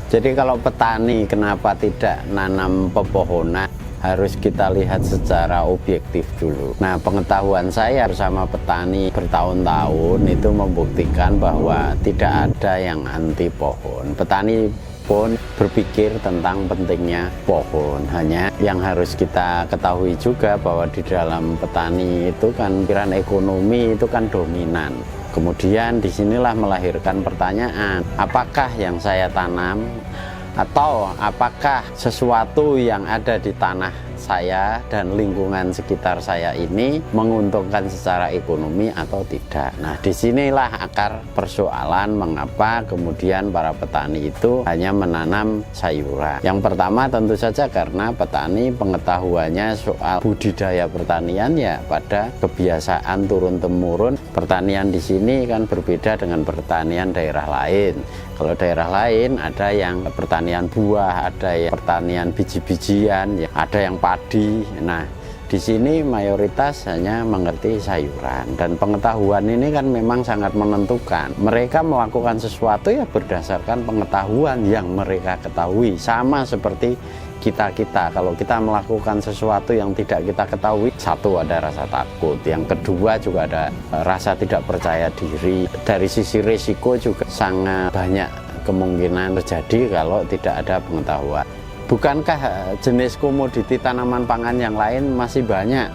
Jadi kalau petani kenapa tidak nanam pepohonan, harus kita lihat secara objektif dulu. Nah, pengetahuan saya bersama petani bertahun-tahun itu membuktikan bahwa tidak ada yang anti pohon. Petani pun berpikir tentang pentingnya pohon. Hanya yang harus kita ketahui juga bahwa di dalam petani itu kan pikiran ekonomi itu kan dominan. Kemudian disinilah melahirkan pertanyaan, apakah yang saya tanam atau apakah sesuatu yang ada di tanah saya dan lingkungan sekitar saya ini menguntungkan secara ekonomi atau tidak. Nah, disinilah akar persoalan mengapa kemudian para petani itu hanya menanam sayuran. Yang pertama tentu saja karena petani pengetahuannya soal budidaya pertanian ya pada kebiasaan turun-temurun. Pertanian di sini kan berbeda dengan pertanian daerah lain. Kalau daerah lain ada yang pertanian buah, ada yang pertanian biji-bijian, ya, ada yang padi. Nah, di sini mayoritas hanya mengerti sayuran, dan pengetahuan ini kan memang sangat menentukan. Mereka melakukan sesuatu ya berdasarkan pengetahuan yang mereka ketahui. Sama seperti kita-kita, kalau kita melakukan sesuatu yang tidak kita ketahui, satu ada rasa takut, yang kedua juga ada rasa tidak percaya diri. Dari sisi risiko juga sangat banyak kemungkinan terjadi kalau tidak ada pengetahuan. Bukankah jenis komoditi tanaman pangan yang lain masih banyak?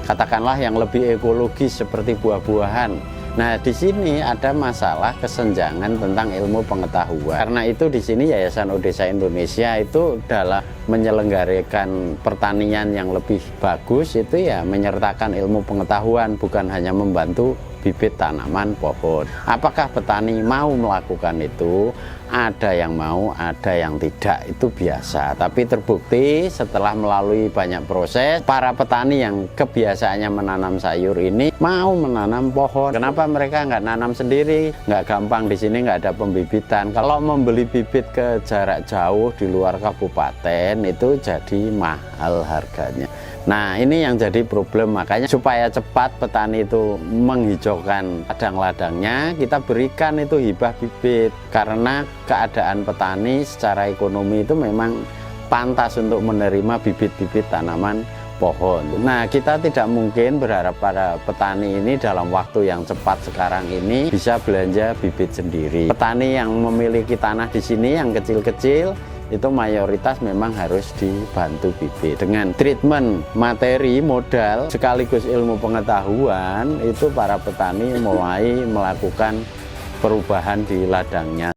Katakanlah yang lebih ekologis seperti buah-buahan. Nah, di sini ada masalah kesenjangan tentang ilmu pengetahuan. Karena itu di sini Yayasan Odesa Indonesia itu dalam menyelenggarakan pertanian yang lebih bagus itu ya menyertakan ilmu pengetahuan, bukan hanya membantu bibit tanaman pohon. Apakah petani mau melakukan itu? Ada yang mau, ada yang tidak, itu biasa. Tapi terbukti setelah melalui banyak proses, para petani yang kebiasaannya menanam sayur ini mau menanam pohon. Kenapa mereka nggak nanam sendiri? Nggak gampang, di sini nggak ada pembibitan. Kalau membeli bibit ke jarak jauh di luar kabupaten itu jadi mahal harganya. Nah, ini yang jadi problem. Makanya supaya cepat petani itu menghijaukan ladang-ladangnya, kita berikan itu hibah bibit. Karena keadaan petani secara ekonomi itu memang pantas untuk menerima bibit-bibit tanaman pohon. Nah, kita tidak mungkin berharap pada petani ini dalam waktu yang cepat sekarang ini bisa belanja bibit sendiri. Petani yang memiliki tanah di sini yang kecil-kecil itu mayoritas memang harus dibantu bibit dengan treatment materi, modal sekaligus ilmu pengetahuan. Itu para petani mulai melakukan perubahan di ladangnya.